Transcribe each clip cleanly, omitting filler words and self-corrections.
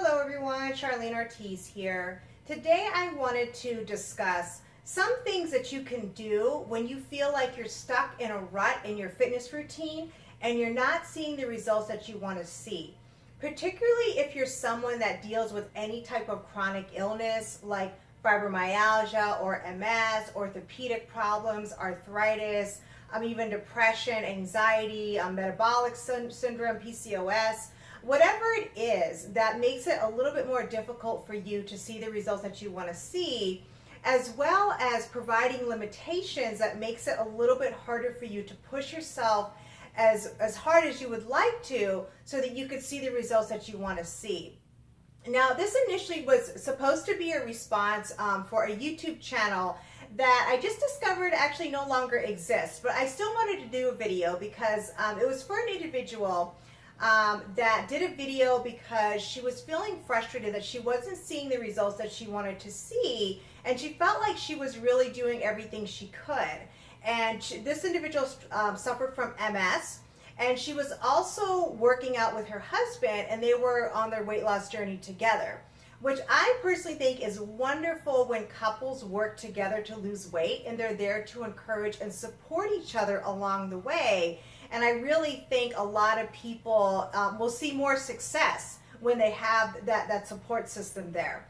Hello everyone, Charlene Ortiz here. Today I wanted to discuss some things that you can do when you feel like you're stuck in a rut in your fitness routine and you're not seeing the results that you want to see. Particularly if you're someone that deals with any type of chronic illness like fibromyalgia or MS, orthopedic problems, arthritis, even depression, anxiety, metabolic syndrome, PCOS. Whatever it is that makes it a little bit more difficult for you to see the results that you want to see, as well as providing limitations that makes it a little bit harder for you to push yourself as hard as you would like to so that you could see the results that you want to see. Now, this initially was supposed to be a response for a YouTube channel that I just discovered actually no longer exists, but I still wanted to do a video because it was for an individual that did a video because she was feeling frustrated that she wasn't seeing the results that she wanted to see, and she felt like she was really doing everything she could. And this individual suffered from MS, and she was also working out with her husband, and they were on their weight loss journey together, which I personally think is wonderful when couples work together to lose weight and they're there to encourage and support each other along the way. And I really think a lot of people will see more success when they have that support system there.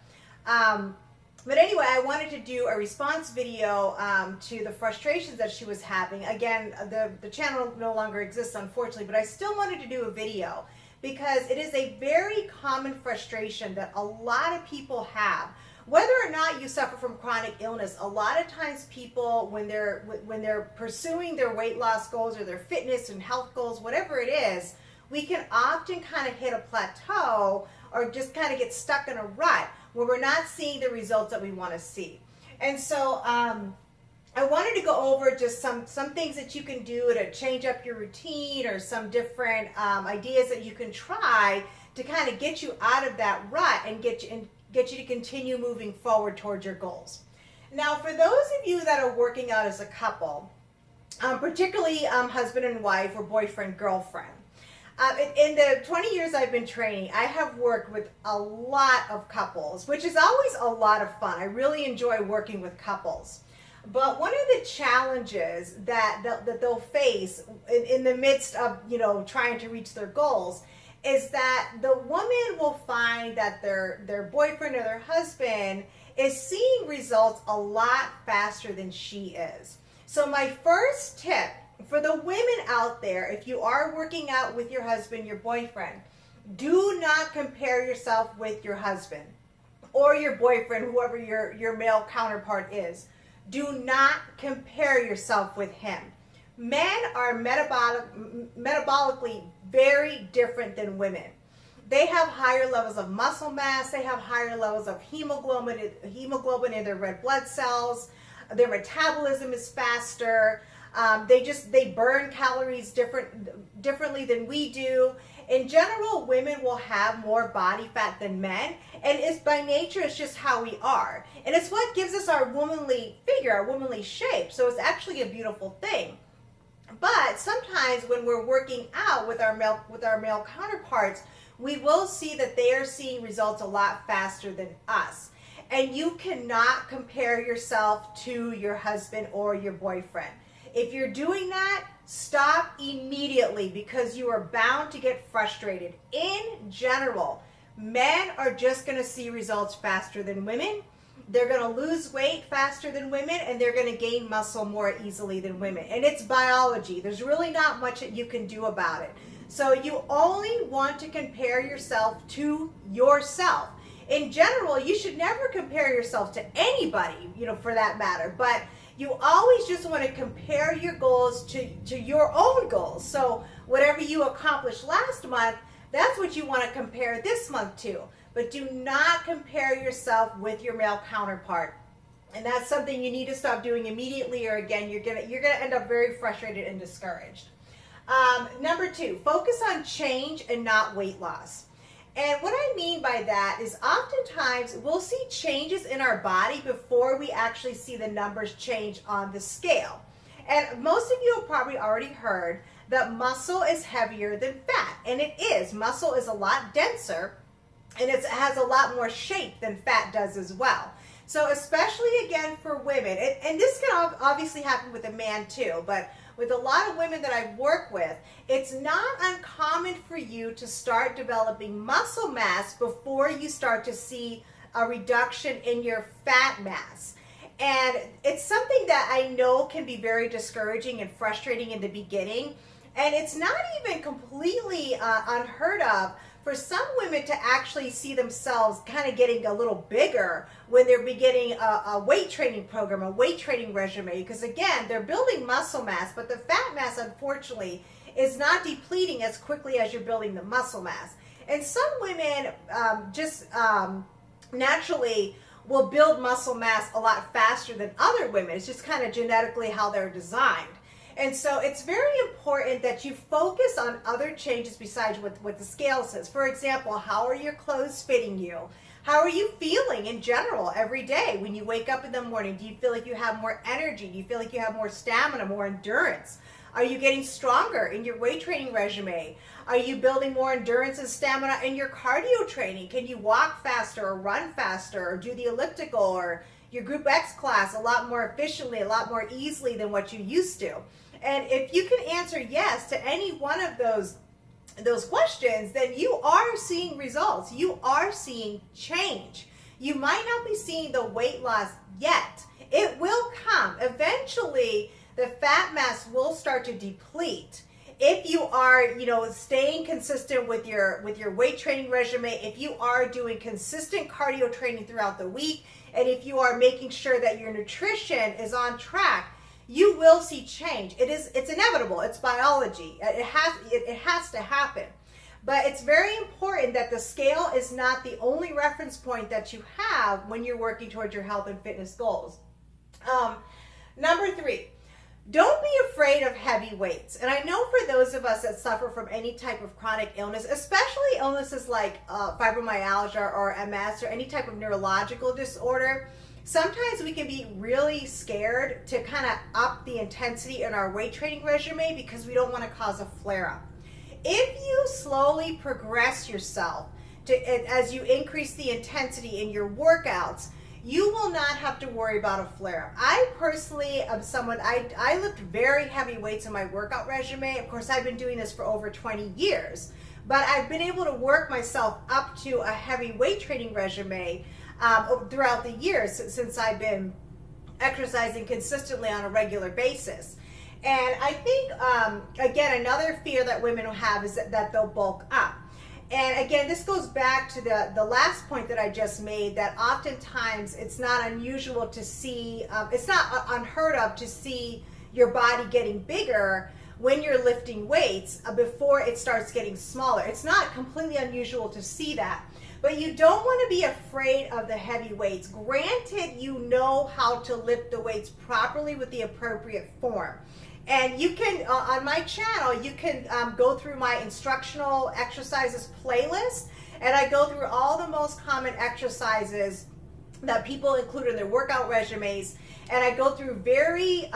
But anyway, I wanted to do a response video to the frustrations that she was having. Again, the channel no longer exists, unfortunately, but I still wanted to do a video because it is a very common frustration that a lot of people have. Whether or not you suffer from chronic illness, a lot of times people, when they're pursuing their weight loss goals or their fitness and health goals, whatever it is, we can often kind of hit a plateau or just kind of get stuck in a rut where we're not seeing the results that we want to see. And so I wanted to go over just some things that you can do to change up your routine, or some different ideas that you can try to kind of get you out of that rut and get you to continue moving forward towards your goals. Now, for those of you that are working out as a couple, particularly husband and wife or boyfriend, girlfriend, in the 20 years I've been training, I have worked with a lot of couples, which is always a lot of fun. I really enjoy working with couples. But one of the challenges that they'll face in the midst of, trying to reach their goals is that the woman will find that their boyfriend or their husband is seeing results a lot faster than she is. So my first tip for the women out there, if you are working out with your husband, your boyfriend, do not compare yourself with your husband or your boyfriend, whoever your male counterpart is. Do not compare yourself with him. Men are metabolically very different than women. They have higher levels of muscle mass. They have higher levels of hemoglobin in their red blood cells. Their metabolism is faster. They burn calories differently than we do. In general, women will have more body fat than men, and it's by nature, it's just how we are. And it's what gives us our womanly figure, our womanly shape. So it's actually a beautiful thing. But sometimes when we're working out with our male counterparts, we will see that they are seeing results a lot faster than us. And you cannot compare yourself to your husband or your boyfriend. If you're doing that, stop immediately, because you are bound to get frustrated. In general, men are just going to see results faster than women. They're going to lose weight faster than women, and they're going to gain muscle more easily than women. And it's biology. There's really not much that you can do about it. So you only want to compare yourself to yourself. In general, you should never compare yourself to anybody, for that matter. But you always just want to compare your goals to your own goals. So whatever you accomplished last month, that's what you want to compare this month to. But do not compare yourself with your male counterpart. And that's something you need to stop doing immediately, or again, you're gonna end up very frustrated and discouraged. Number 2, focus on change and not weight loss. And what I mean by that is oftentimes we'll see changes in our body before we actually see the numbers change on the scale. And most of you have probably already heard that muscle is heavier than fat, and it is. Muscle is a lot denser, and it has a lot more shape than fat does as well. So especially again for women, and this can obviously happen with a man too, but with a lot of women that I work with, it's not uncommon for you to start developing muscle mass before you start to see a reduction in your fat mass. And it's something that I know can be very discouraging and frustrating in the beginning. And it's not even completely unheard of for some women to actually see themselves kind of getting a little bigger when they're beginning a weight training program, a weight training regimen, because again, they're building muscle mass, but the fat mass, unfortunately, is not depleting as quickly as you're building the muscle mass. And some women naturally will build muscle mass a lot faster than other women. It's just kind of genetically how they're designed. And so it's very important that you focus on other changes besides what the scale says. For example, how are your clothes fitting you? How are you feeling in general every day when you wake up in the morning? Do you feel like you have more energy? Do you feel like you have more stamina, more endurance? Are you getting stronger in your weight training regimen? Are you building more endurance and stamina in your cardio training? Can you walk faster or run faster or do the elliptical or your Group X class a lot more efficiently, a lot more easily than what you used to? And if you can answer yes to any one of those questions, then you are seeing results. You are seeing change. You might not be seeing the weight loss yet. It will come. Eventually, the fat mass will start to deplete. If you are, staying consistent with your weight training regimen, if you are doing consistent cardio training throughout the week, and if you are making sure that your nutrition is on track, you will see change. It's inevitable. It's biology. It has to happen. But it's very important that the scale is not the only reference point that you have when you're working towards your health and fitness goals. Number 3, don't be afraid of heavy weights. And I know for those of us that suffer from any type of chronic illness, especially illnesses like fibromyalgia or MS or any type of neurological disorder, sometimes we can be really scared to kind of up the intensity in our weight training regimen because we don't want to cause a flare-up. If you slowly progress yourself as you increase the intensity in your workouts, you will not have to worry about a flare-up. I personally am someone, I lift very heavy weights in my workout regimen. Of course, I've been doing this for over 20 years, but I've been able to work myself up to a heavy weight training regimen throughout the years since I've been exercising consistently on a regular basis. And I think, again, another fear that women have is that they'll bulk up. And again, this goes back to the last point that I just made, that oftentimes it's not unusual to see, it's not unheard of to see your body getting bigger when you're lifting weights before it starts getting smaller. It's not completely unusual to see that. But you don't want to be afraid of the heavy weights. Granted, you know how to lift the weights properly with the appropriate form. And you can, on my channel, you can go through my instructional exercises playlist, and I go through all the most common exercises that people include in their workout regimens, and I go through very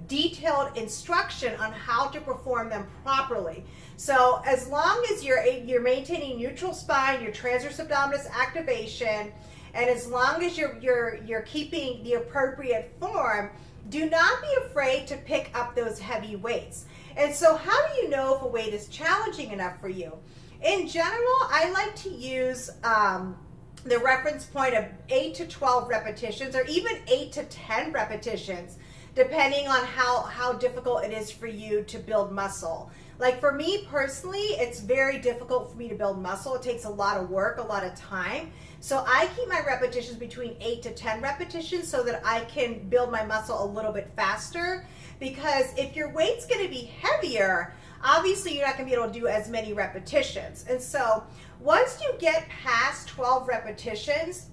detailed instruction on how to perform them properly. So as long as you're maintaining neutral spine, your transverse abdominis activation, and as long as you're keeping the appropriate form, do not be afraid to pick up those heavy weights. And so how do you know if a weight is challenging enough for you? In general, I like to use the reference point of 8 to 12 repetitions, or even 8 to 10 repetitions, depending on how difficult it is for you to build muscle. Like for me personally, it's very difficult for me to build muscle. It takes a lot of work, a lot of time. So I keep my repetitions between 8 to 10 repetitions so that I can build my muscle a little bit faster. Because if your weight's going to be heavier, obviously you're not going to be able to do as many repetitions. And so once you get past 12 repetitions,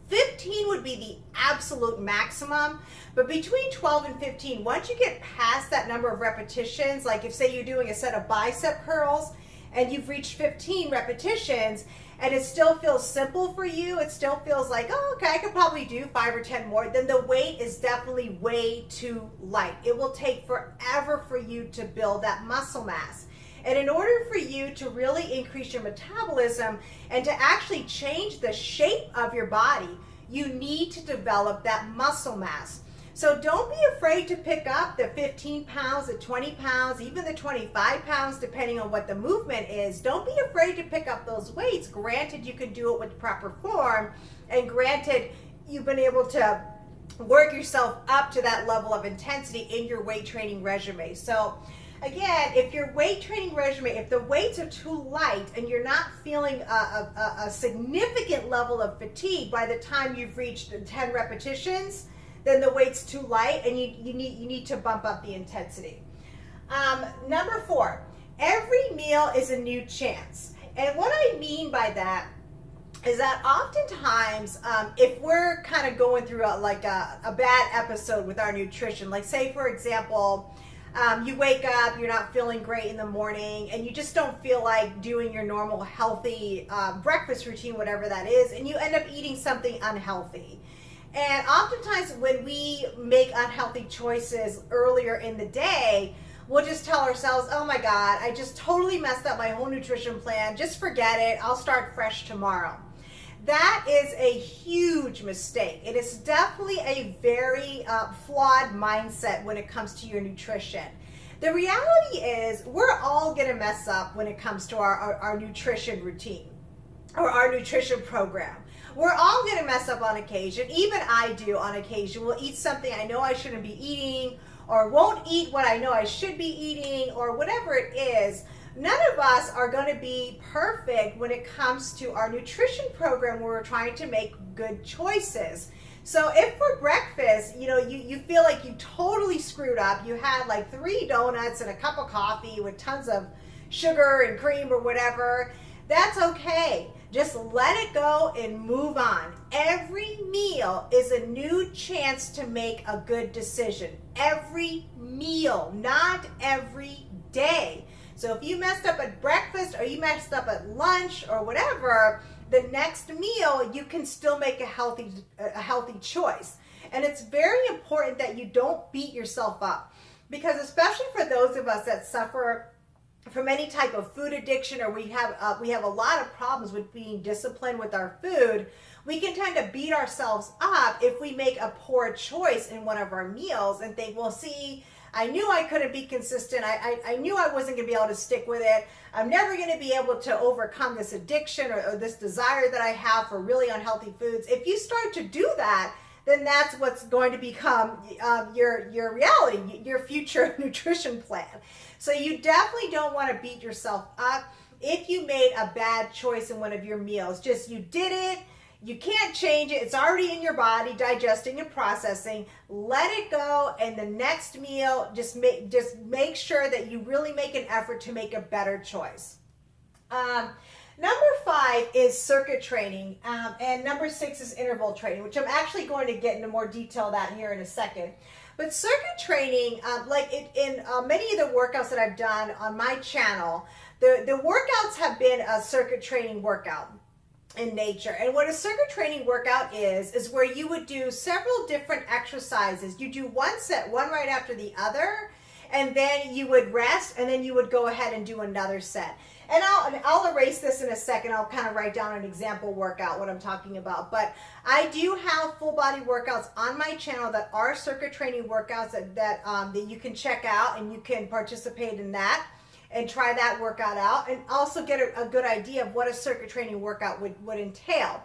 15 would be the absolute maximum, but between 12 and 15, once you get past that number of repetitions, like if say you're doing a set of bicep curls and you've reached 15 repetitions and it still feels simple for you, it still feels like, oh, okay, I could probably do 5 or 10 more, then the weight is definitely way too light. It will take forever for you to build that muscle mass. And in order for you to really increase your metabolism and to actually change the shape of your body, you need to develop that muscle mass. So don't be afraid to pick up the 15 pounds, the 20 pounds, even the 25 pounds, depending on what the movement is. Don't be afraid to pick up those weights. Granted, you can do it with proper form, and granted, you've been able to work yourself up to that level of intensity in your weight training regimen. So again, if your weight training regimen, if the weights are too light and you're not feeling a significant level of fatigue by the time you've reached 10 repetitions, then the weight's too light and you need to bump up the intensity. Number 4, every meal is a new chance. And what I mean by that is that oftentimes if we're kind of going through a bad episode with our nutrition, like say for example, you wake up, you're not feeling great in the morning, and you just don't feel like doing your normal healthy breakfast routine, whatever that is, and you end up eating something unhealthy. And oftentimes when we make unhealthy choices earlier in the day, we'll just tell ourselves, oh my God, I just totally messed up my whole nutrition plan. Just forget it. I'll start fresh tomorrow. That is a huge mistake. It is definitely a very flawed mindset when it comes to your nutrition. The reality is we're all going to mess up when it comes to our nutrition routine or our nutrition program. We're all going to mess up on occasion. Even I do on occasion. We'll eat something I know I shouldn't be eating, or won't eat what I know I should be eating, or whatever it is. None of us are going to be perfect when it comes to our nutrition program where we're trying to make good choices. So if for breakfast, you feel like you totally screwed up, you had like 3 donuts and a cup of coffee with tons of sugar and cream or whatever, that's okay. Just let it go and move on. Every meal is a new chance to make a good decision. Every meal, not every day. So if you messed up at breakfast or you messed up at lunch or whatever, the next meal you can still make a healthy choice. And it's very important that you don't beat yourself up, because especially for those of us that suffer from any type of food addiction, or we have a lot of problems with being disciplined with our food, we can tend to beat ourselves up if we make a poor choice in one of our meals and think, well, see, I knew I couldn't be consistent. I knew I wasn't going to be able to stick with it. I'm never going to be able to overcome this addiction or this desire that I have for really unhealthy foods. If you start to do that, then that's what's going to become your reality, your future nutrition plan. So you definitely don't want to beat yourself up if you made a bad choice in one of your meals. Just, you did it. You can't change it. It's already in your body, digesting and processing. Let it go, and the next meal, just make sure that you really make an effort to make a better choice. Number 5 is circuit training, and number 6 is interval training, which I'm actually going to get into more detail of that here in a second. But circuit training, like in many of the workouts that I've done on my channel, the workouts have been a circuit training workout in nature. And what a circuit training workout is where you would do several different exercises. You do one set, one right after the other, and then you would rest, and then you would go ahead and do another set. And I'll erase this in a second. I'll kind of write down an example workout, what I'm talking about. But I do have full body workouts on my channel that are circuit training workouts that you can check out, and you can participate in that and try that workout out, and also get a good idea of what a circuit training workout would entail.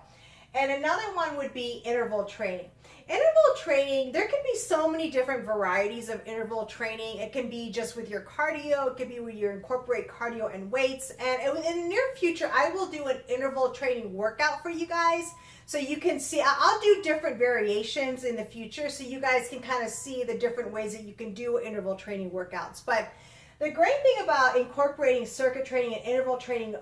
And another one would be interval training. Interval training, there can be so many different varieties of interval training. It can be just with your cardio. It could be where you incorporate cardio and weights. And in the near future, I will do an interval training workout for you guys, so you can see. I'll do different variations in the future, so you guys can kind of see the different ways that you can do interval training workouts. But the great thing about incorporating circuit training and interval training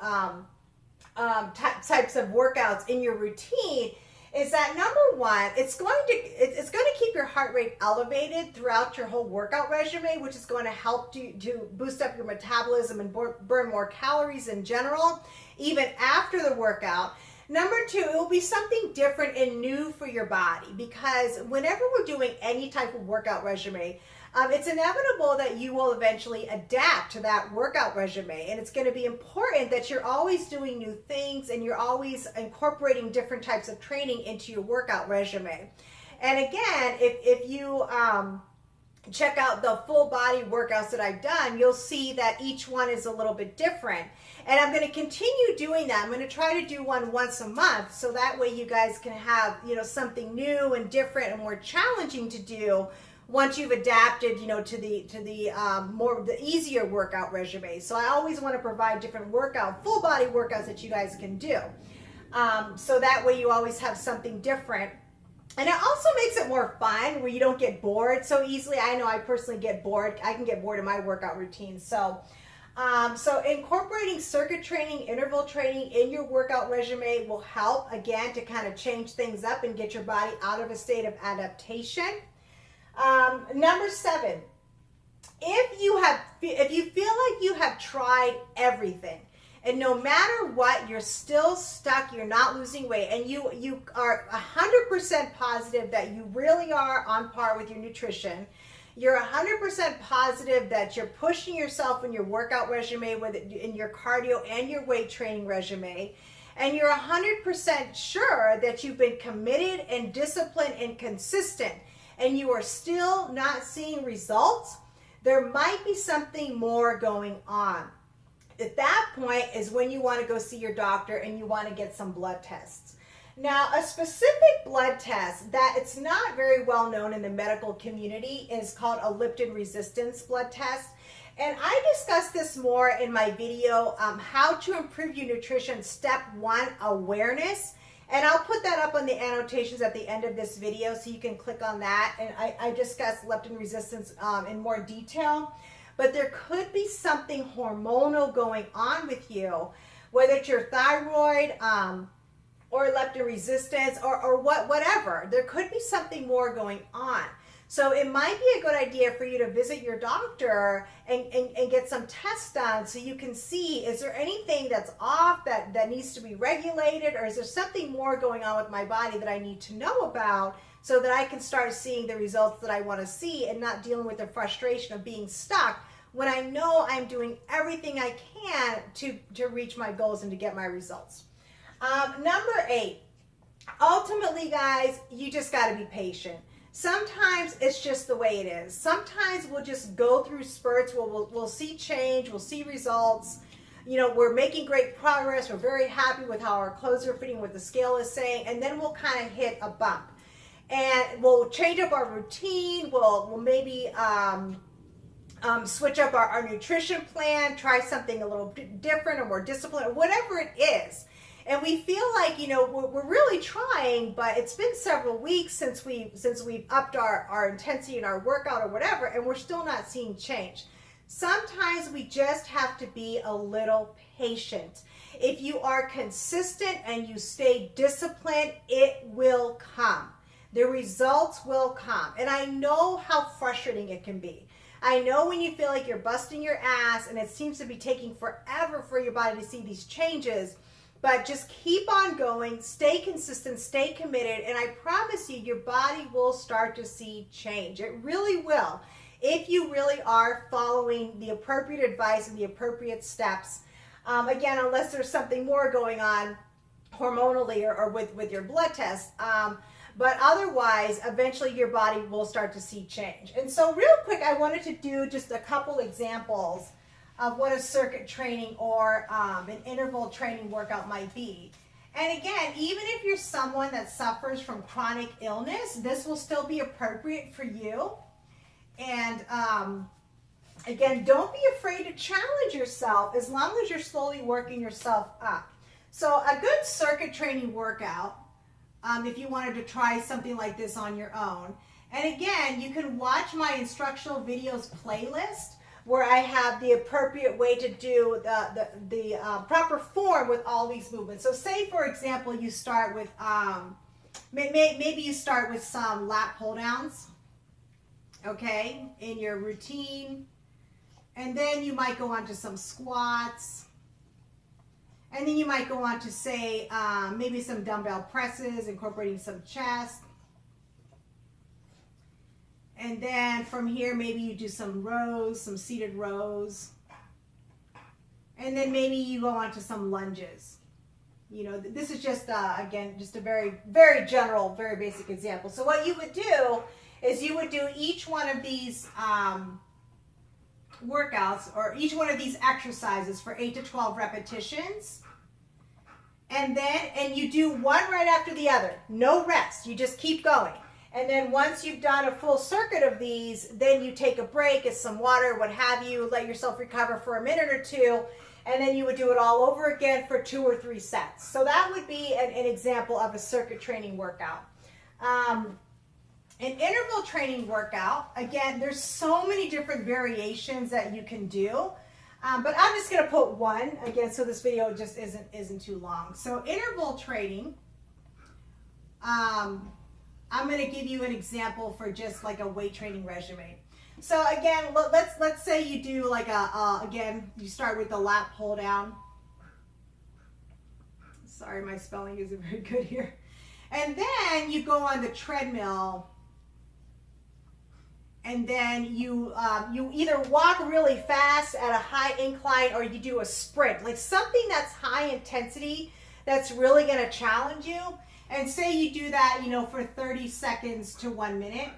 types of workouts in your routine is that, number one, it's going to keep your heart rate elevated throughout your whole workout regimen, which is going to help to boost up your metabolism and burn more calories in general, even after the workout. Number 2, it will be something different and new for your body, because whenever we're doing any type of workout regimen, it's inevitable that you will eventually adapt to that workout regimen. And it's going to be important that you're always doing new things and you're always incorporating different types of training into your workout regimen. And again, if you check out the full body workouts that I've done, you'll see that each one is a little bit different. And I'm going to continue doing that. I'm going to try to do one once a month, so that way you guys can have, something new and different and more challenging to do once you've adapted, to the easier workout regimen. So I always want to provide different full body workouts that you guys can do. So that way you always have something different. And it also makes it more fun, where you don't get bored so easily. I know I personally get bored. I can get bored in my workout routine. So incorporating circuit training, interval training in your workout regimen will help, again, to kind of change things up and get your body out of a state of adaptation. Number 7, if you feel like you have tried everything, and no matter what, you're still stuck, you're not losing weight, and you are 100% positive that you really are on par with your nutrition, you're 100% positive that you're pushing yourself in your workout regimen, in your cardio and your weight training regimen, and you're 100% sure that you've been committed and disciplined and consistent, and you are still not seeing results, there might be something more going on. At that point is when you want to go see your doctor and you want to get some blood tests. Now, a specific blood test that it's not very well known in the medical community is called a leptin resistance blood test. And I discussed this more in my video, how to improve your nutrition, step 1, awareness. And I'll put that up on the annotations at the end of this video so you can click on that. And I discussed leptin resistance in more detail. But there could be something hormonal going on with you, whether it's your thyroid or leptin resistance or whatever. There could be something more going on. So it might be a good idea for you to visit your doctor and get some tests done so you can see, is there anything that's off that needs to be regulated, or is there something more going on with my body that I need to know about, so that I can start seeing the results that I want to see and not dealing with the frustration of being stuck when I know I'm doing everything I can to reach my goals and to get my results. Number 8, ultimately, guys, you just got to be patient. Sometimes it's just the way it is. Sometimes we'll just go through spurts. We'll see change. We'll see results. We're making great progress. We're very happy with how our clothes are fitting, what the scale is saying, and then we'll kind of hit a bump. And we'll change up our routine. We'll maybe switch up our nutrition plan, try something a little different or more disciplined, or whatever it is. And we feel like, we're really trying, but it's been several weeks since we've upped our intensity in our workout or whatever, and we're still not seeing change. Sometimes we just have to be a little patient. If you are consistent and you stay disciplined, it will come. The results will come. And I know how frustrating it can be. I know when you feel like you're busting your ass and it seems to be taking forever for your body to see these changes, but just keep on going, stay consistent, stay committed, and I promise you, your body will start to see change. It really will, if you really are following the appropriate advice and the appropriate steps. Again, unless there's something more going on hormonally or with your blood test. But otherwise, eventually your body will start to see change. And so real quick, I wanted to do just a couple examples of what a circuit training or an interval training workout might be. And again, even if you're someone that suffers from chronic illness, this will still be appropriate for you. And again, don't be afraid to challenge yourself as long as you're slowly working yourself up. So a good circuit training workout, if you wanted to try something like this on your own. And again, you can watch my instructional videos playlist where I have the appropriate way to do the proper form with all these movements. So say, for example, you start with, maybe you start with some lat pull downs, okay, in your routine. And then you might go on to some squats. And then you might go on to say, maybe some dumbbell presses, incorporating some chest. And then from here, maybe you do some rows, some seated rows. And then maybe you go on to some lunges. You know, this is just, again, just a very, very general, very basic example. So what you would do is you would do each one of these workouts or each one of these exercises for 8 to 12 repetitions. And you do one right after the other. No rest. You just keep going. And then once you've done a full circuit of these, then you take a break, get some water, what have you, let yourself recover for a minute or two, and then you would do it all over again for 2 or 3 sets. So that would be an example of a circuit training workout. An interval training workout, again, there's so many different variations that you can do, but I'm just going to put one, again, so this video just isn't too long. So interval training, I'm going to give you an example for just like a weight training regimen. So again, let's say you do like again, you start with the lat pull down. Sorry, my spelling isn't very good here. And then you go on the treadmill, and then you either walk really fast at a high incline, or you do a sprint, like something that's high intensity, that's really going to challenge you. And say you do that, you know, for 30 seconds to 1 minute.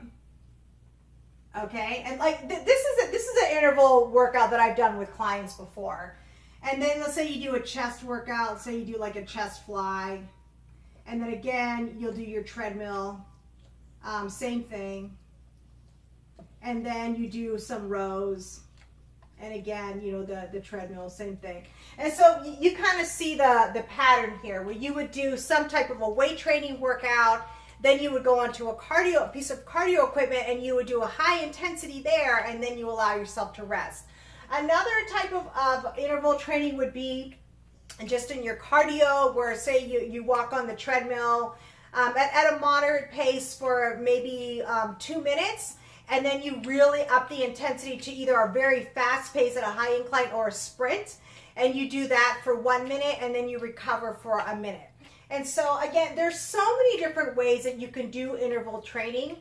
Okay, and like this is an interval workout that I've done with clients before. And then let's say you do a chest workout, say you do like a chest fly, and then again you'll do your treadmill, same thing, and then you do some rows, and again, you know, the treadmill, same thing. And so you kind of see the pattern here, where you would do some type of a weight training workout. Then you would go onto a piece of cardio equipment, and you would do a high intensity there, and then you allow yourself to rest. Another type of interval training would be just in your cardio, where say you walk on the treadmill at a moderate pace for maybe 2 minutes, and then you really up the intensity to either a very fast pace at a high incline or a sprint, and you do that for 1 minute, and then you recover for a minute. And so again, there's so many different ways that you can do interval training.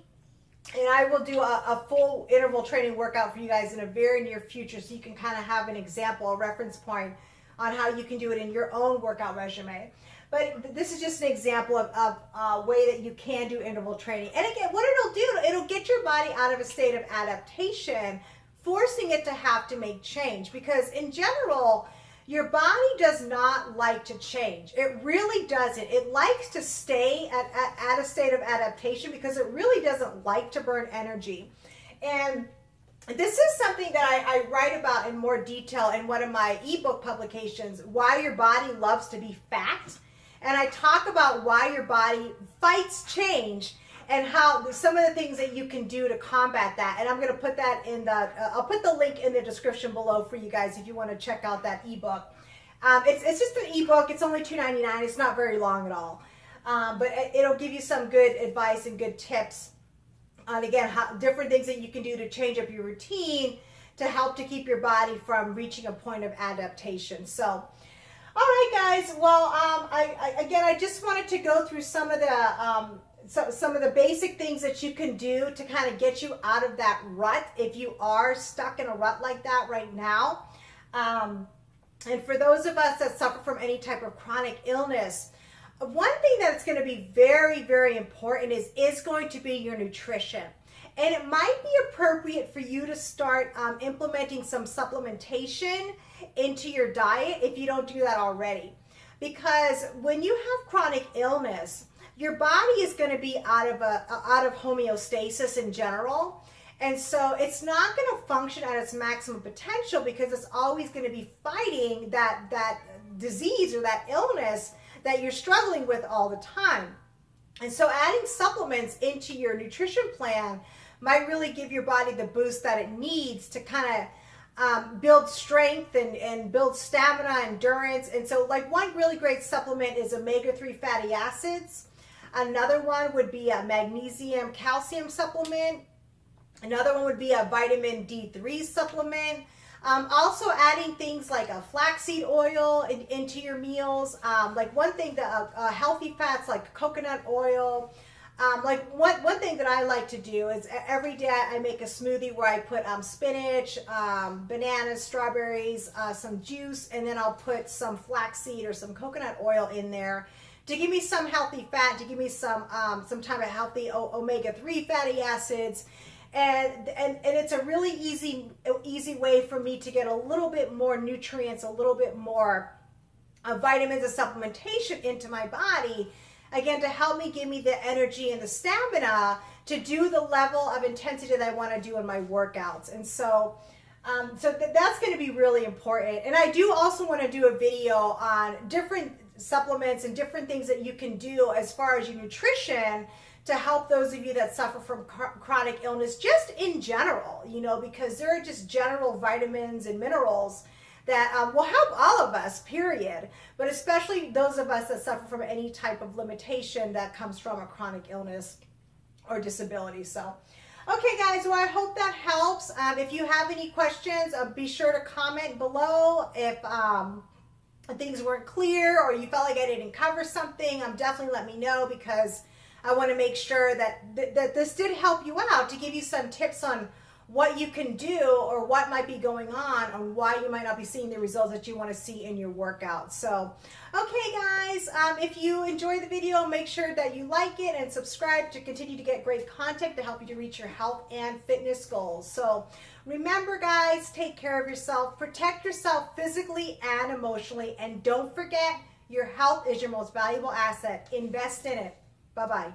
And I will do a full interval training workout for you guys in a very near future, so you can kind of have an example, a reference point on how you can do it in your own workout regimen. But this is just an example of a way that you can do interval training. And again, what it'll do, it'll get your body out of a state of adaptation, forcing it to have to make change. Because in general, your body does not like to change. It really doesn't. It likes to stay at a state of adaptation because it really doesn't like to burn energy. And this is something that I write about in more detail in one of my ebook publications, Why Your Body Loves to Be Fat. And I talk about why your body fights change and how some of the things that you can do to combat that. And I'm going to put that in I'll put the link in the description below for you guys if you want to check out that ebook. It's just an ebook. It's only $2.99. It's not very long at all. But it'll give you some good advice and good tips on, again, how different things that you can do to change up your routine to help to keep your body from reaching a point of adaptation. So, all right, guys. Well, I just wanted to go through some of the basic things that you can do to kind of get you out of that rut if you are stuck in a rut like that right now. And for those of us that suffer from any type of chronic illness, one thing that's going to be very, very important is going to be your nutrition. And it might be appropriate for you to start implementing some supplementation into your diet if you don't do that already. Because when you have chronic illness, your body is going to be out of homeostasis in general. And so it's not going to function at its maximum potential because it's always going to be fighting that disease or that illness that you're struggling with all the time. And so adding supplements into your nutrition plan might really give your body the boost that it needs to kind of build strength and build stamina, endurance. And so like one really great supplement is omega-3 fatty acids. Another one would be a magnesium calcium supplement. Another one would be a vitamin D3 supplement. Also adding things like a flaxseed oil into your meals. Like one thing, healthy fats like coconut oil, Like one thing that I like to do is every day I make a smoothie where I put spinach, bananas, strawberries, some juice, and then I'll put some flaxseed or some coconut oil in there to give me some healthy fat, to give me some type of healthy omega-3 fatty acids. And it's a really easy way for me to get a little bit more nutrients, a little bit more vitamins and supplementation into my body, again, to help me give me the energy and the stamina to do the level of intensity that I want to do in my workouts. And so that's going to be really important. And I do also want to do a video on different supplements and different things that you can do as far as your nutrition to help those of you that suffer from chronic illness, just in general, you know, because there are just general vitamins and minerals that will help all of us, period. But especially those of us that suffer from any type of limitation that comes from a chronic illness or disability. So, okay, guys, well, I hope that helps. If you have any questions, be sure to comment below. If things weren't clear or you felt like I didn't cover something, definitely let me know, because I want to make sure that this did help you out, to give you some tips on what you can do or what might be going on why you might not be seeing the results that you want to see in your workout. So, okay, guys, if you enjoyed the video, make sure that you like it and subscribe to continue to get great content to help you to reach your health and fitness goals. So remember, guys, take care of yourself, protect yourself physically and emotionally, and don't forget, your health is your most valuable asset. Invest in it. Bye-bye.